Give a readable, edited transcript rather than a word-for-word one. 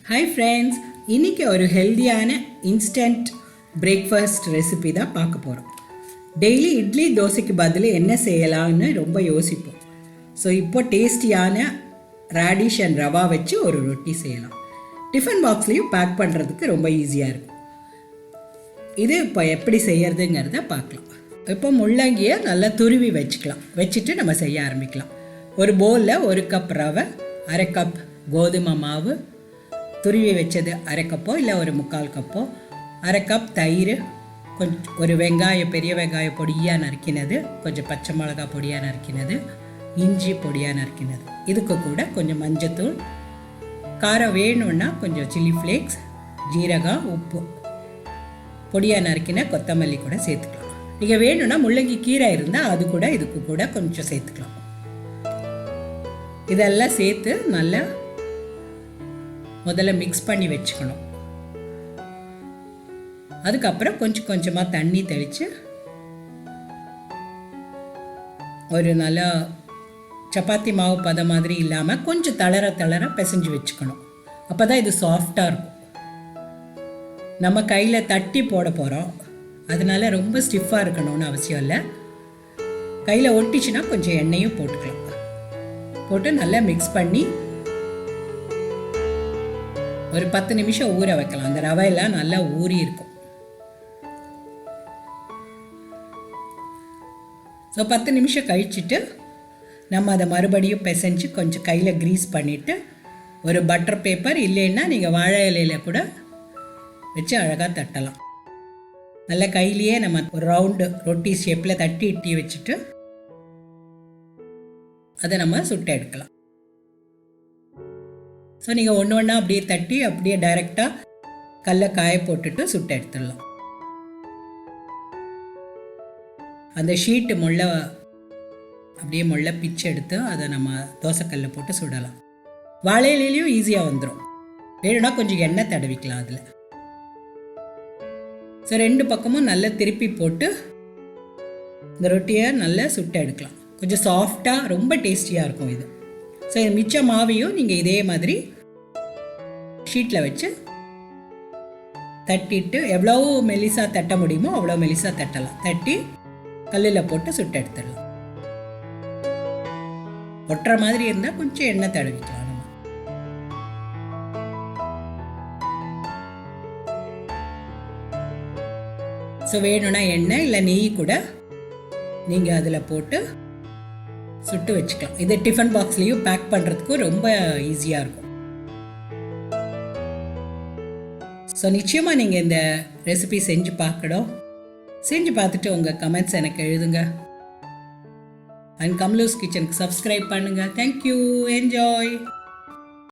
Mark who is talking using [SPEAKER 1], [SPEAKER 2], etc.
[SPEAKER 1] Hi friends, இன்னைக்கு ஒரு ஹெல்தியான இன்ஸ்டன்ட் பிரேக்ஃபாஸ்ட் ரெசிபி தான் பார்க்க போகிறோம். டெய்லி இட்லி தோசைக்கு பதில் என்ன செய்யலாம்னு ரொம்ப யோசிப்போம். ஸோ இப்போ டேஸ்டியான ரேடிஷ் அண்ட் ரவா வச்சு ஒரு ரொட்டி செய்யலாம். டிஃபன் பாக்ஸ்லேயும் பேக் பண்ணுறதுக்கு ரொம்ப ஈஸியாக இருக்கும். இது இப்போ எப்படி செய்யறதுங்கிறத பார்க்கலாம். இப்போ முள்ளங்கியை நல்லா துருவி வச்சுட்டு நம்ம செய்ய ஆரம்பிக்கலாம். ஒரு பவுலில் 1 கப் ரவை, 1/2 கப் கோதுமை மாவு, துருவி வச்சது 1/2 கப்போ இல்லை ஒரு 3/4 கப்போ, 1/2 கப் தயிர், கொஞ்சம் ஒரு வெங்காயம், பெரிய வெங்காயம் பொடியாக நறுக்கினது, கொஞ்சம் பச்சை மிளகா பொடியாக நறுக்கினது, இஞ்சி பொடியாக நறுக்கினது. இதுக்கு கூட கொஞ்சம் மஞ்சத்தூள், காரம் வேணும்னா கொஞ்சம் சில்லி ஃப்ளேக்ஸ், ஜீரகம், உப்பு, பொடியாக நறுக்கின கொத்தமல்லி கூட சேர்த்துக்கலாம். நீங்கள் வேணும்னா முள்ளங்கி கீரை இருந்தால் அது கூட இதுக்கு கூட கொஞ்சம் சேர்த்துக்கலாம். இதெல்லாம் சேர்த்து நல்லா முதல்ல மிக்ஸ் பண்ணி வச்சுக்கணும். அதுக்கப்புறம் கொஞ்சம் கொஞ்சமாக தண்ணி தெளித்து ஒரு நல்லா சப்பாத்தி மாவு பதம் மாதிரி இல்லாமல் கொஞ்சம் தளர பிசைஞ்சு வச்சுக்கணும். அப்போ தான் இது சாஃப்டாக இருக்கும். நம்ம கையில் தட்டி போட போகிறோம், அதனால ரொம்ப ஸ்டிஃபாக இருக்கணும்னு அவசியம் இல்லை. கையில் ஒட்டிச்சுன்னா கொஞ்சம் எண்ணெயும் போட்டுக்கலாம். போட்டு நல்லா மிக்ஸ் பண்ணி ஒரு 10 நிமிஷம் ஊற வைக்கலாம். அந்த ரவையெல்லாம் நல்லா ஊறி இருக்கும். ஸோ 10 நிமிஷம் கழிச்சுட்டு நம்ம அதை மறுபடியும் பிசைஞ்சு கொஞ்சம் கையில் க்ரீஸ் பண்ணிவிட்டு ஒரு பட்டர் பேப்பர் இல்லைன்னா நீங்கள் வாழை இலையில் கூட வச்சு அழகாக தட்டலாம். நல்லா கையிலேயே நம்ம ஒரு ரவுண்டு ரொட்டி ஷேப்பில் தட்டி வச்சுட்டு அதை நம்ம சுட்டு எடுக்கலாம். ஸோ நீங்கள் ஒன்று ஒன்றா அப்படியே தட்டி அப்படியே டைரெக்டாக கல்லை காய போட்டுட்டு சுட்டு எடுத்துடலாம். அந்த ஷீட்டு அப்படியே பிச்சு எடுத்து அதை நம்ம தோசைக்கல்ல போட்டு சுடலாம். வாழை இலையிலையும் ஈஸியாக வந்துடும். வேணும்னா கொஞ்சம் எண்ணெய் தடவிக்கலாம் அதில். ஸோ 2 பக்கமும் நல்லா திருப்பி போட்டு இந்த ரொட்டியை நல்லா சுட்டு எடுக்கலாம். கொஞ்சம் சாஃப்டாக ரொம்ப டேஸ்டியாக இருக்கும் இது. ஸோ மிச்ச மாவையும் நீங்கள் இதே மாதிரி ஷீட்டில் வச்சு தட்டிட்டு எவ்வளோ மெலிசாக தட்ட முடியுமோ அவ்வளோ மெலிசாக தட்டலாம். தட்டி கல்லில் போட்டு சுட்டு எடுத்துடலாம். ஒட்டுற மாதிரி இருந்தால் கொஞ்சம் எண்ணெய் தடவிக்கலாம் நம்ம. ஸோ வேணும்னா எண்ணெய் இல்லை நெய் கூட நீங்கள் அதில் போட்டு சுட்டு வச்சுக்கலாம். இது டிஃபன் பாக்ஸ்லேயும் பேக் பண்ணுறதுக்கும் ரொம்ப ஈஸியாக இருக்கும். ஸோ நிச்சயமாக நீங்கள் இந்த ரெசிபி செஞ்சு பார்த்துட்டு உங்கள் கமெண்ட்ஸ் எனக்கு எழுதுங்க. அண்ட் கமலூஸ் கிச்சனுக்கு சப்ஸ்கிரைப் பண்ணுங்கள். Thank you, enjoy.